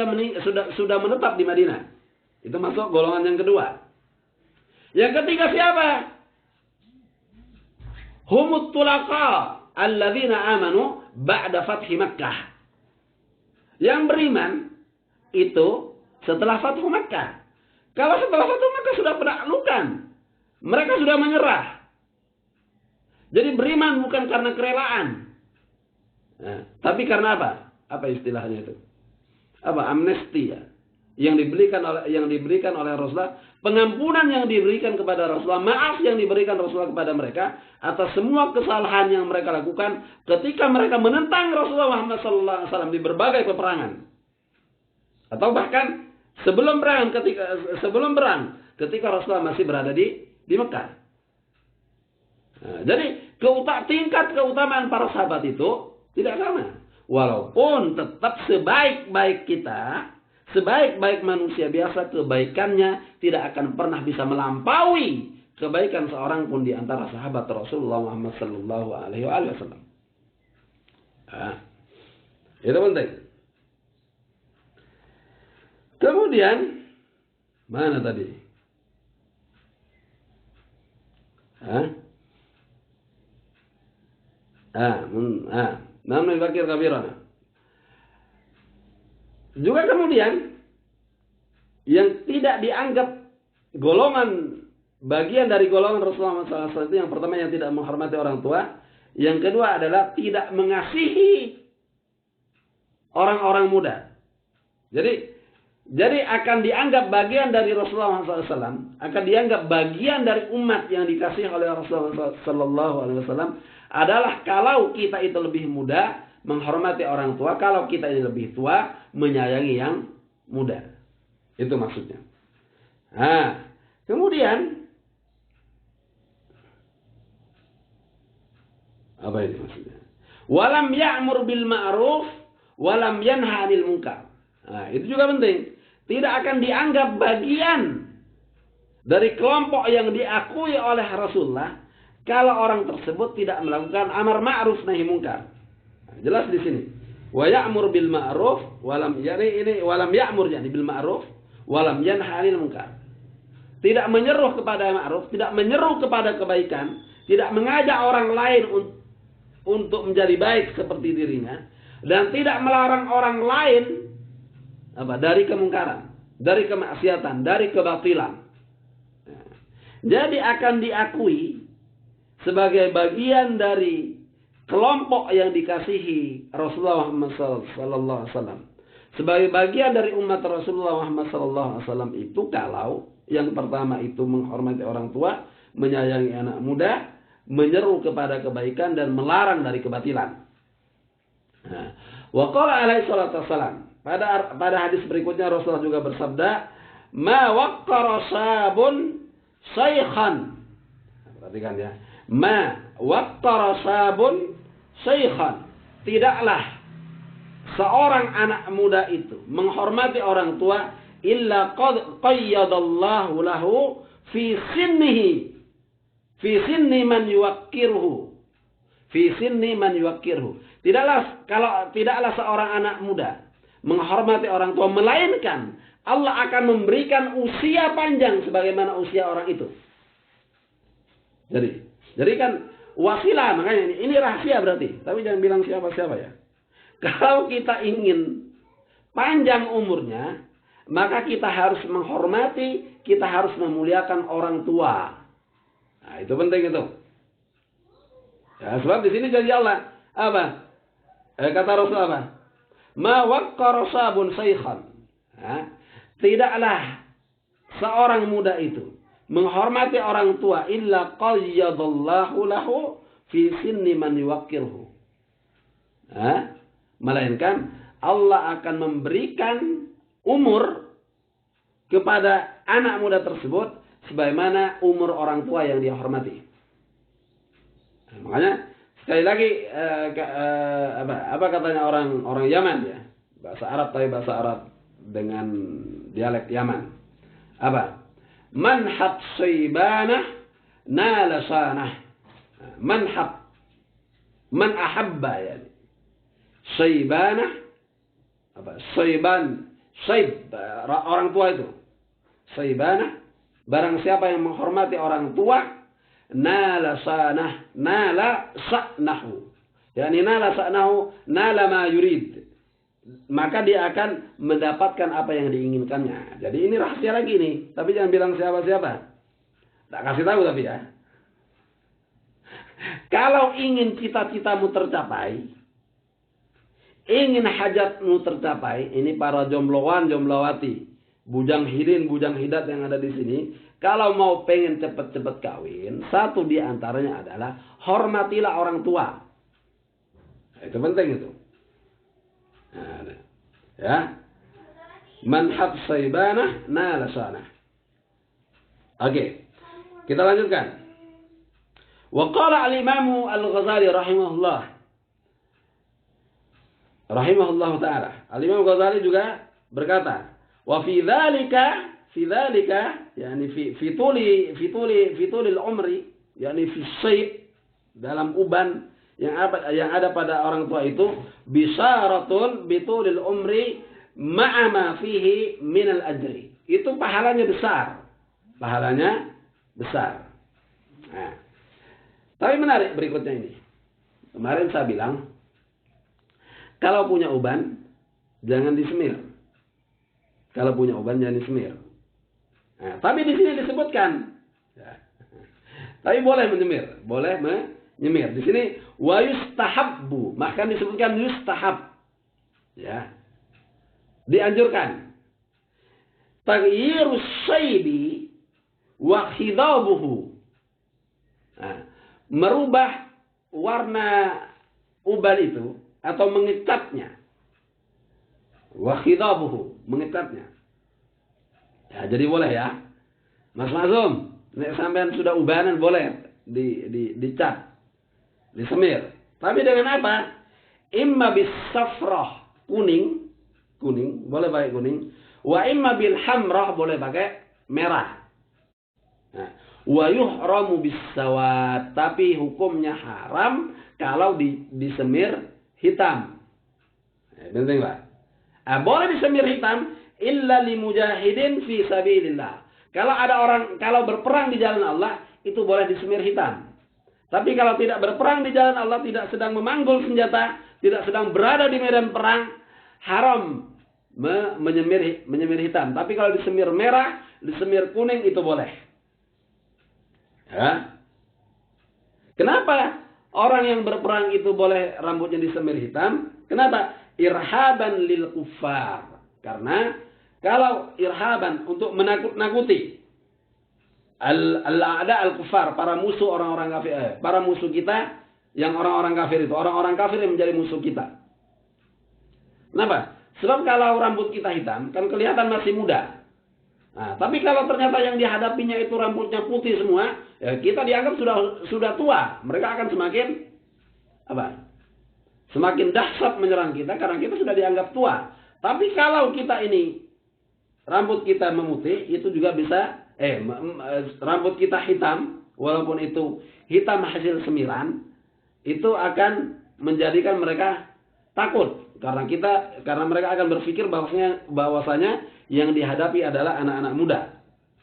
sudah menetap di Madinah. Itu masuk golongan yang kedua. Yang ketiga siapa? Humut tulaqa alladzina amanu ba'da fathi Makkah. Yang beriman itu setelah Fathu Makkah. Kalau setelah Fathu Makkah sudah penaklukan, mereka sudah menyerah. Jadi beriman bukan karena kerelaan. Nah, tapi karena apa? Apa istilahnya itu? Apa? Amnesti ya. Yang diberikan oleh Rasulullah, pengampunan yang diberikan kepada Rasulullah, maaf yang diberikan Rasulullah kepada mereka atas semua kesalahan yang mereka lakukan ketika mereka menentang Rasulullah Muhammad SAW di berbagai peperangan, atau bahkan sebelum perang ketika Rasulullah masih berada di Mekah. Nah, jadi tingkat keutamaan para sahabat itu tidak sama, walaupun tetap sebaik-baik manusia biasa, kebaikannya tidak akan pernah bisa melampaui kebaikan seorang pun di antara sahabat Rasulullah Muhammad sallallahu alaihi wasallam. Nah, itu penting. Kemudian mana tadi? Namun fakir kabirana. Juga kemudian yang tidak dianggap golongan bagian dari golongan Rasulullah SAW itu yang pertama yang tidak menghormati orang tua, yang kedua adalah tidak mengasihi orang-orang muda. Jadi akan dianggap bagian dari Rasulullah SAW, akan dianggap bagian dari umat yang dikasihi oleh Rasulullah SAW adalah kalau kita itu lebih muda menghormati orang tua, kalau kita ini lebih tua menyayangi yang muda. Itu maksudnya. Nah, kemudian apa ini maksudnya? Walam ya'mur bil ma'ruf walam yanha 'anil munkar. Nah, itu juga penting. Tidak akan dianggap bagian dari kelompok yang diakui oleh Rasulullah kalau orang tersebut tidak melakukan amar ma'ruf nahi munkar. Nah, jelas di sini. Wa ya'mur bil ma'ruf walam ya'mur yani bil ma'ruf walam yanha 'anil munkar. Tidak menyeru kepada ma'ruf, tidak menyeru kepada kebaikan, tidak mengajak orang lain untuk menjadi baik seperti dirinya, dan tidak melarang orang lain dari kemungkaran, dari kemaksiatan, dari kebatilan. Nah, jadi akan diakui sebagai bagian dari kelompok yang dikasihi Rasulullah Muhammad SAW, sebagai bagian dari umat Rasulullah Muhammad SAW itu kalau yang pertama itu menghormati orang tua, menyayangi anak muda, menyeru kepada kebaikan dan melarang dari kebatilan. Nah, wa qala alaihi salatu wassalam, pada hadis berikutnya Rasulullah juga bersabda, ma waqqara sabun shaykhan. Perhatikan ya. Ma waqqara sabun shaykhan. Tidaklah seorang anak muda itu menghormati orang tua illa qad qayyadallahu lahu fi sinnihi, fi sinni man yuwaqqiruhu, fi sinni man yuwaqqiruhu. Tidaklah seorang anak muda menghormati orang tua, melainkan Allah akan memberikan usia panjang sebagaimana usia orang itu. Jadi kan wasilah, makanya ini rahasia berarti. Tapi jangan bilang siapa-siapa ya. Kalau kita ingin panjang umurnya, maka kita harus menghormati, kita harus memuliakan orang tua. Nah, itu penting itu. Ya, sebab di sini janji Allah apa? Kata Rasul apa? Ma waqqara sabun saykhan. Tidaklah seorang muda itu menghormati orang tua illa qayyadallahu lahu fi sinni man yuwaqqirhu. Melainkan Allah akan memberikan umur kepada anak muda tersebut sebagaimana umur orang tua yang dia hormati. Makanya sekali lagi apa katanya orang Yaman ya, bahasa Arab tapi bahasa Arab dengan dialek Yaman. Apa? Manhab saybanah nala sanah. Man ahabba yani. Saybanah apa? Sayb orang tua itu. Saybanah barang siapa yang menghormati orang tua nala sanah, nala sa'nahu. Yani nala sa'nahu, nala ma yurid. Maka dia akan mendapatkan apa yang diinginkannya. Jadi ini rahasia lagi nih. Tapi jangan bilang siapa-siapa. Tak kasih tahu tapi ya. Kalau ingin cita-citamu tercapai, ingin hajatmu tercapai, ini para jombloan, jomblowati, bujang hidin, bujang hidat yang ada di sini. Kalau mau pengen cepet-cepet kawin, satu di antaranya adalah hormatilah orang tua. Itu penting itu. Nah, ya. Manhab saybanah nala sanah. Oke. Kita lanjutkan. Wa qala al-Imam Al-Ghazali rahimahullah taala. Al-Imam Al-Ghazali juga berkata, wa fi dzalika yani fi tuli al-umri, yani fi syai' dalam uban yang ada pada orang tua itu bisyaratun bitulil umri ma'a ma fihi min al-ajri. Itu pahalanya besar. Nah. Tapi menarik berikutnya ini. Kemarin saya bilang kalau punya uban jangan disemir. Kalau punya uban jangan disemir. Nah, tapi di sini disebutkan ya. Tapi boleh menyemir, menyemir. Di sini wa yustahabbu, maka disebutkan yustahab. Ya. Dianjurkan. Taghyirus saybi wa khidabuhu. Nah, merubah warna uban itu atau mengecatnya. Wa khidabuhu, mengecatnya. Ya, jadi boleh ya. Mas Mazum, nek sampean sudah ubanan boleh dicat. Disemir. Tapi dengan apa? Imma bis safrah, kuning, boleh pakai kuning. Wa imma bil hamrah, boleh pakai merah. Nah, wa yuhramu bis sawad, tapi hukumnya haram kalau disemir hitam. Penting Pak. Boleh disemir hitam illa li mujahidin fi sabilillah. Kalau berperang di jalan Allah, itu boleh disemir hitam. Tapi kalau tidak berperang di jalan Allah, tidak sedang memanggul senjata, tidak sedang berada di medan perang, haram menyemir hitam. Tapi kalau disemir merah, disemir kuning, itu boleh. Ya. Kenapa orang yang berperang itu boleh rambutnya disemir hitam? Kenapa? Irhaban lil kuffar. Karena kalau irhaban untuk menakut-nakuti al-a'da al-kuffar, para musuh orang-orang kafir, para musuh kita yang orang-orang kafir itu, orang-orang kafir yang menjadi musuh kita. Kenapa? Sebab kalau rambut kita hitam, kan kelihatan masih muda. Nah, tapi kalau ternyata yang dihadapinya itu rambutnya putih semua, ya kita dianggap sudah tua. Mereka akan semakin semakin dahsyat menyerang kita karena kita sudah dianggap tua. Tapi kalau kita ini rambut kita memutih, itu juga bisa rambut kita hitam, walaupun itu hitam hasil semiran, itu akan menjadikan mereka takut karena mereka akan berpikir bahwasanya yang dihadapi adalah anak-anak muda.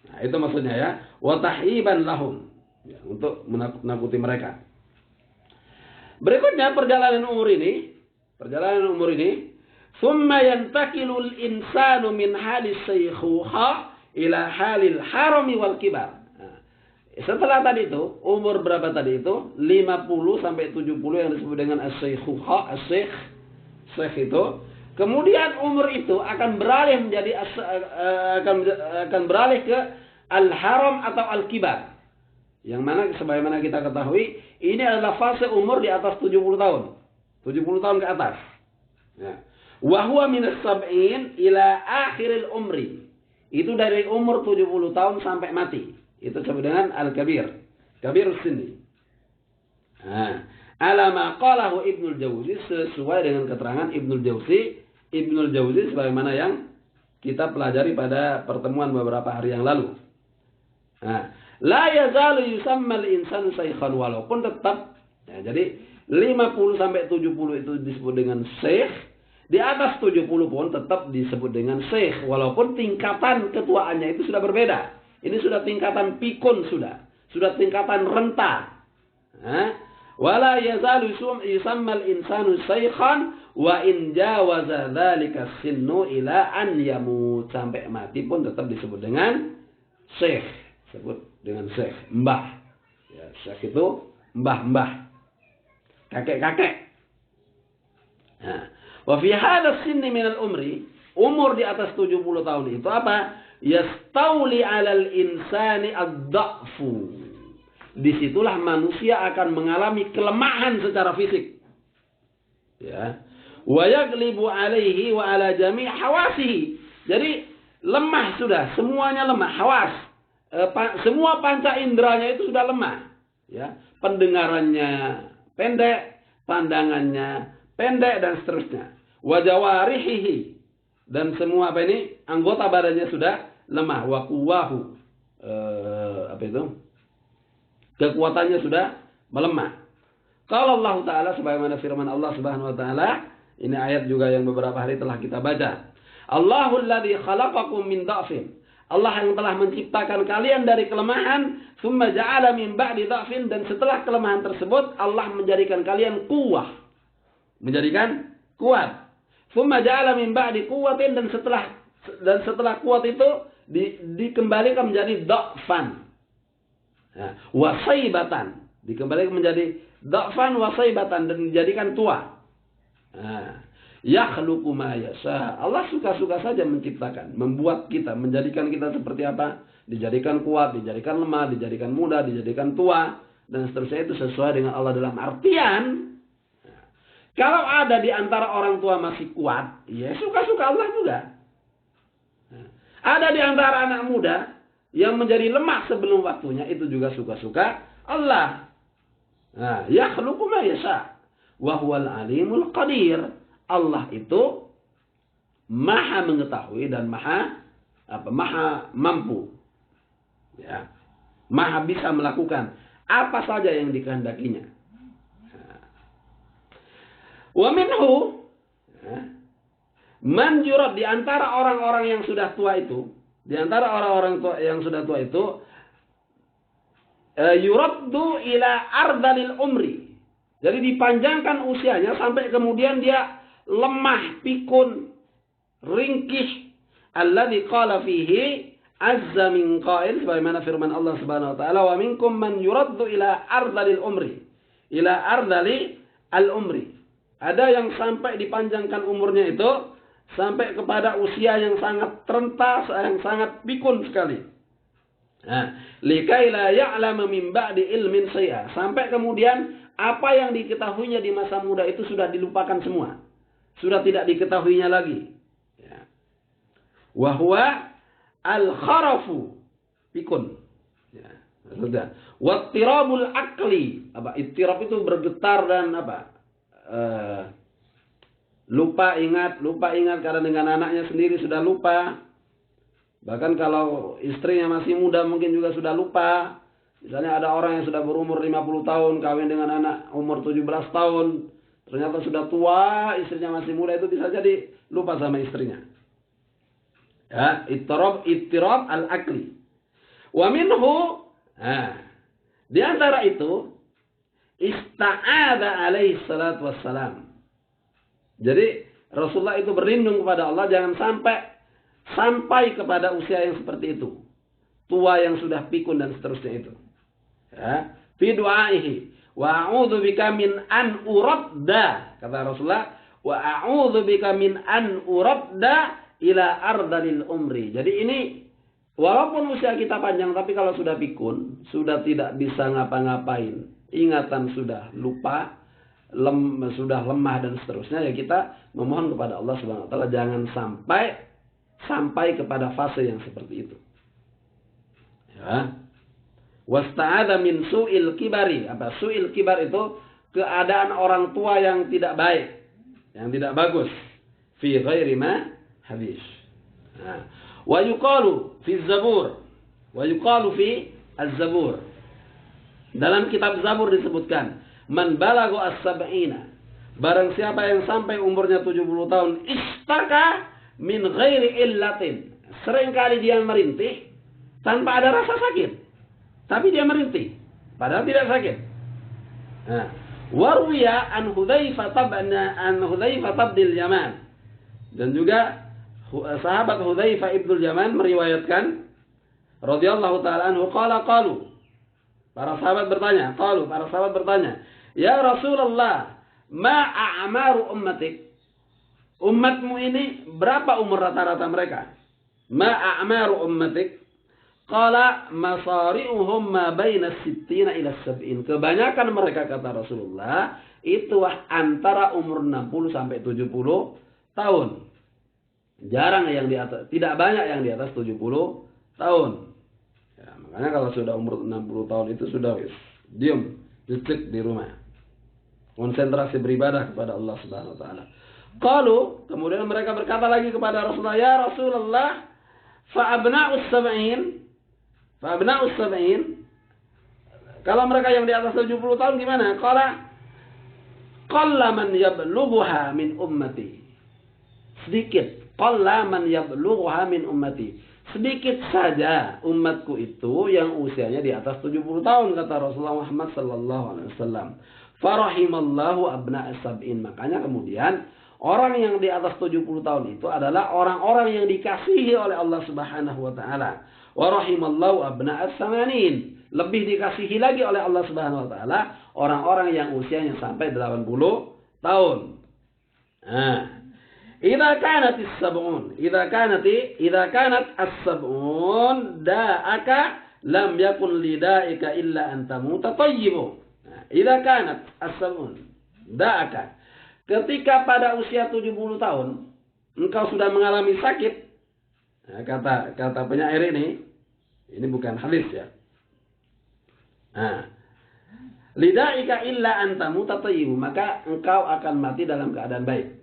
Nah, itu maksudnya ya. Wa tahiban lahum. Ya, untuk menakuti mereka. Berikutnya perjalanan umur ini, summa yantakilul insanu min halis saykhuha ila halil harami wal kibar. Nah, setelah tadi itu, umur berapa tadi itu? 50 sampai 70 yang disebut dengan as-saykhuha, syekh itu. Kemudian umur itu akan beralih menjadi akan beralih ke al-haram atau al-kibar. Yang mana sebagaimana kita ketahui, ini adalah fase umur di atas 70 tahun. 70 tahun ke atas. Ya. Wa huwa min as-sab'in ila akhiril umri. Itu dari umur 70 tahun sampai mati. Itu disebut dengan al-kabir. Kabirus sinni. Nah, ala ma qalahu Ibnul Jauzi, sesuai dengan keterangan Ibnul Jauzi. Ibnul Jauzi sebagaimana yang kita pelajari pada pertemuan beberapa hari yang lalu. Nah, la yazalu yusammal insanu saykhan, walaupun tetap ya, jadi 50 sampai 70 itu disebut dengan syekh, di atas 70 pun tetap disebut dengan syekh walaupun tingkatan ketuaannya itu sudah berbeda. Ini sudah tingkatan pikun, sudah tingkatan renta. Wala yazalu yusammal insanu saykhan wa in jawaza dzalika sinnu ila an yamut, sampai mati pun tetap disebut dengan syekh. Sebut dengan syekh, mbah. Ya, syekh itu mbah-mbah, kakek-kakek. Nah, wa fi hadha sinni min al-umri, umur di atas 70 tahun itu apa? Yastauli 'alal insani ad-dha'fu. Disitulah manusia akan mengalami kelemahan secara fisik. Ya. Wa yaglibu 'alaihi wa 'ala jami' hawasihi. Jadi lemah sudah, semuanya lemah, hawas. Semua panca inderanya itu sudah lemah, ya. Pendengarannya pendek, pandangannya pendek, dan seterusnya. Wajawarihihi, dan semua anggota badannya sudah lemah. Wa quwwahu, kekuatannya sudah melemah. Kalau Allah Ta'ala sebagaimana firman Allah Subhanahu Wa Ta'ala, ini ayat juga yang beberapa hari telah kita baca. Allahul ladzi khalaqakum min dha'fin. Allah yang telah menciptakan kalian dari kelemahan, tsumma ja'ala min ba'di dha'fin, dan setelah kelemahan tersebut Allah menjadikan kalian kuat. Tsumma ja'ala min ba'di quwwatin, dan setelah kuat itu dikembalikan menjadi dha'fan. Ya, wasaibatan, dikembalikan menjadi dha'fan wasaibatan, dan dijadikan tua. Nah, yakhluqu ma yasha. Allah suka-suka saja menciptakan, membuat kita, menjadikan kita seperti apa? Dijadikan kuat, dijadikan lemah, dijadikan muda, dijadikan tua, dan seterusnya. Itu sesuai dengan Allah, dalam artian kalau ada di antara orang tua masih kuat, ya suka-suka Allah juga. Ada di antara anak muda yang menjadi lemah sebelum waktunya, itu juga suka-suka Allah. Nah, yakhluqu ma yasha wa huwal alimul qadir. Allah itu maha mengetahui dan maha mampu, ya, maha bisa melakukan apa saja yang dikehendakinya. Wa minhu, man yurad, di antara orang-orang yang sudah tua itu, yuraddu ila ardalil umri. Jadi dipanjangkan usianya sampai kemudian dia lemah, pikun, ringkih. Alladzi qala fihi azza min qail, sebagaimana firman Allah Subhanahu wa taala, wa minkum man yuraddu ila ardalil umri. Ila ardali al-umri. Ada yang sampai dipanjangkan umurnya itu sampai kepada usia yang sangat renta, yang sangat pikun sekali. Nah, likai la ya'lamu min ba'di ilmin syai'a. Sampai kemudian apa yang diketahuinya di masa muda itu sudah dilupakan semua. Sudah tidak diketahuinya lagi. Ya. Wahwa al-kharafu, pikun. Ya, sudah. Wattirabul akli. Ittirab itu bergetar dan lupa ingat karena dengan anaknya sendiri sudah lupa. Bahkan kalau istrinya masih muda mungkin juga sudah lupa. Misalnya ada orang yang sudah berumur 50 tahun kawin dengan anak umur 17 tahun. ternyata sudah tua, istrinya masih muda, itu bisa jadi lupa sama istrinya. Ya, ittirab al-akli. Wa minhu, di antara itu, ista'adha alaihi salatu wassalam. Jadi Rasulullah itu berlindung kepada Allah jangan sampai kepada usia yang seperti itu. Tua yang sudah pikun dan seterusnya itu. Ya, fi du'aihi wa a'udzu bika min an uradda, kata Rasulullah, wa a'udzu bika min an uradda ila ardalil umri. Jadi ini walaupun usia kita panjang, tapi kalau sudah pikun, sudah tidak bisa ngapa-ngapain, ingatan sudah lupa, sudah lemah dan seterusnya, ya kita memohon kepada Allah Subhanahu wa taala jangan sampai kepada fase yang seperti itu. Ya. Wasta'adha min su'il kibari. Apa su'il kibar itu? Keadaan orang tua yang tidak baik, yang tidak bagus. Fi ghairi ma habis. Wa yuqalu fi zabur. Wa yuqalu fi az-zabur. Dalam kitab Zabur disebutkan, man balagu as-sab'ina. Barang siapa yang sampai umurnya 70 tahun, istaka min ghairi illatin. Seringkali dia merintih tanpa ada rasa sakit. Tapi dia merintih, padahal tidak sakit. Warwiya an Hudzaifah bin Yaman. Dan juga sahabat Hudzaifah ibnul Yaman meriwayatkan radhiyallahu taala anhu qalu. Para sahabat bertanya, "Ya Rasulullah, ma a'maru ummatik?" Umatmu ini berapa umur rata-rata mereka? Ma a'maru ummatik? Qala masari'uhum ma baina sittina ila sab'in. Kebanyakan mereka, kata Rasulullah, itu antara umur 60 sampai 70 tahun. Jarang yang di atas, tidak banyak yang di atas 70 tahun. Ya, makanya kalau sudah umur 60 tahun itu sudah diam, cek di rumah. Konsentrasi beribadah kepada Allah Subhanahu wa taala. Qalu, kemudian mereka berkata lagi kepada Rasulullah, "Ya Rasulullah, fa abna'us sab'in?" Kalau mereka yang di atas 70 tahun gimana? Qalla man yablughuha min ummati. Qalla man yablughuha min ummati. Sedikit saja umatku itu yang usianya di atas 70 tahun, kata Rasulullah Muhammad sallallahu alaihi wasallam. Farahimallahu abna'as sab'in. Makanya kemudian orang yang di atas 70 tahun itu adalah orang-orang yang dikasihi oleh Allah Subhanahu wa taala. Wa rahimallahu abna'as samanin. Lebih dikasihi lagi oleh Allah Subhanahu wa taala orang-orang yang usianya sampai 80 tahun. Idza kanat as-sab'un da'aka lam yakun lida'ika illa an tamuta tayyibu. Idza kanat as-sab'un da'aka. Ketika pada usia 70 tahun engkau sudah mengalami sakit, kata penyair ini bukan hadis ya. Lida'ika illa antamu tatayyibu, maka engkau akan mati dalam keadaan baik.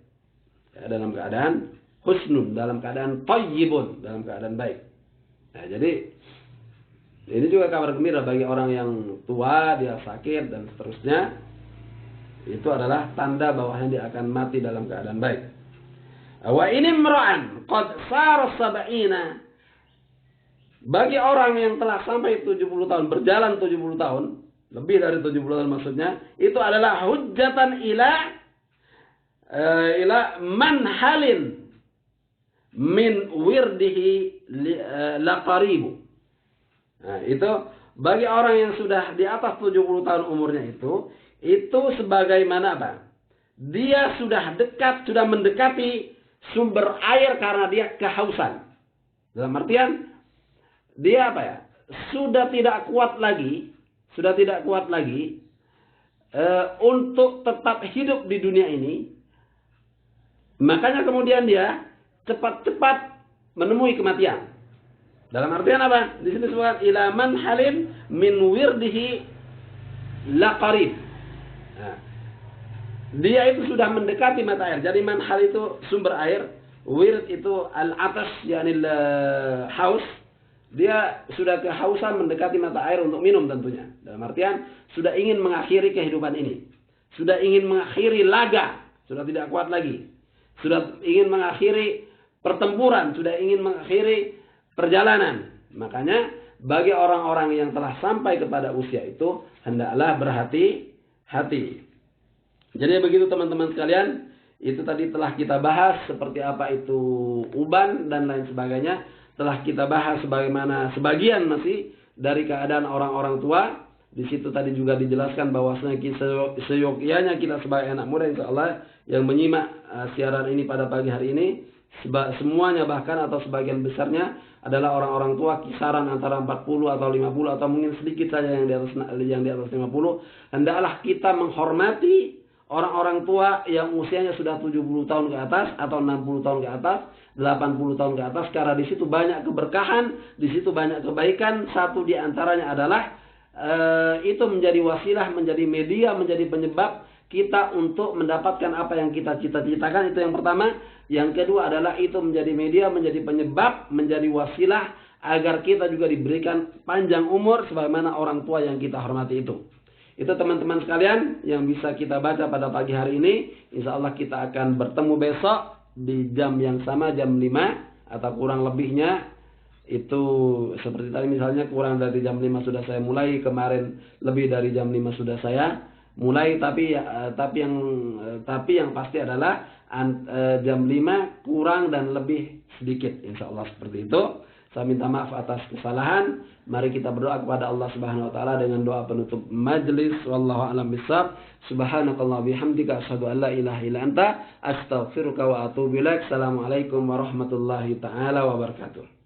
Ya, dalam keadaan husnun, dalam keadaan tayyibun, dalam keadaan baik. Nah, jadi ini juga kabar gembira bagi orang yang tua, dia sakit dan seterusnya. Itu adalah tanda bahwasanya dia akan mati dalam keadaan baik. Wa ini imra'an qad sara sab'ina. Bagi orang yang telah sampai 70 tahun, berjalan 70 tahun, lebih dari 70 tahun maksudnya, itu adalah hujjatan ila manhalin min wirdihi laqaribu. Nah, itu bagi orang yang sudah di atas 70 tahun umurnya itu sebagaimana apa? Dia sudah mendekati sumber air karena dia kehausan. Dalam artian dia sudah tidak kuat lagi untuk tetap hidup di dunia ini. Makanya kemudian dia cepat-cepat menemui kematian. Dalam artian apa? Di sini disebutkan ila manhalin min wirdihi laqarib. Nah, dia itu sudah mendekati mata air. Jadi manhal itu sumber air, wird itu al-atas yakni haus. Dia sudah kehausan mendekati mata air untuk minum tentunya. Dalam artian sudah ingin mengakhiri kehidupan ini. sudah ingin mengakhiri laga, sudah tidak kuat lagi. Sudah ingin mengakhiri pertempuran, sudah ingin mengakhiri perjalanan. Makanya bagi orang-orang yang telah sampai kepada usia itu, hendaklah berhati-hati. Jadi begitu teman-teman sekalian, itu tadi telah kita bahas seperti apa itu uban dan lain sebagainya. Telah kita bahas bagaimana sebagian masih dari keadaan orang-orang tua. Di situ tadi juga dijelaskan bahwasanya seyogyanya kita sebagai anak muda insyaallah yang menyimak siaran ini pada pagi hari ini, semuanya bahkan atau sebagian besarnya adalah orang-orang tua kisaran antara 40 atau 50 atau mungkin sedikit saja yang di atas 50. Hendaklah kita menghormati orang-orang tua yang usianya sudah 70 tahun ke atas atau 60 tahun ke atas, 80 tahun ke atas, karena di situ banyak keberkahan, di situ banyak kebaikan. Satu di antaranya adalah itu menjadi wasilah, menjadi media, menjadi penyebab kita untuk mendapatkan apa yang kita cita-citakan. Itu yang pertama. Yang kedua adalah itu menjadi media, menjadi penyebab, menjadi wasilah agar kita juga diberikan panjang umur sebagaimana orang tua yang kita hormati itu. Itu teman-teman sekalian yang bisa kita baca pada pagi hari ini. Insya Allah kita akan bertemu besok di jam yang sama, jam 5 atau kurang lebihnya. Itu seperti tadi misalnya kurang dari jam 5 sudah saya mulai, kemarin lebih dari jam 5 sudah saya mulai, tapi yang pasti adalah jam 5 kurang dan lebih sedikit, insya Allah seperti itu. Saya minta maaf atas kesalahan. Mari kita berdoa kepada Allah Subhanahu wa taala dengan doa penutup majelis. Wallahu a'lam bishawab. Subhanakallah bihamdika asyhadu an la ilaha illa anta astaghfiruka wa atubu ilaik. Assalamualaikum warahmatullahi taala wabarakatuh.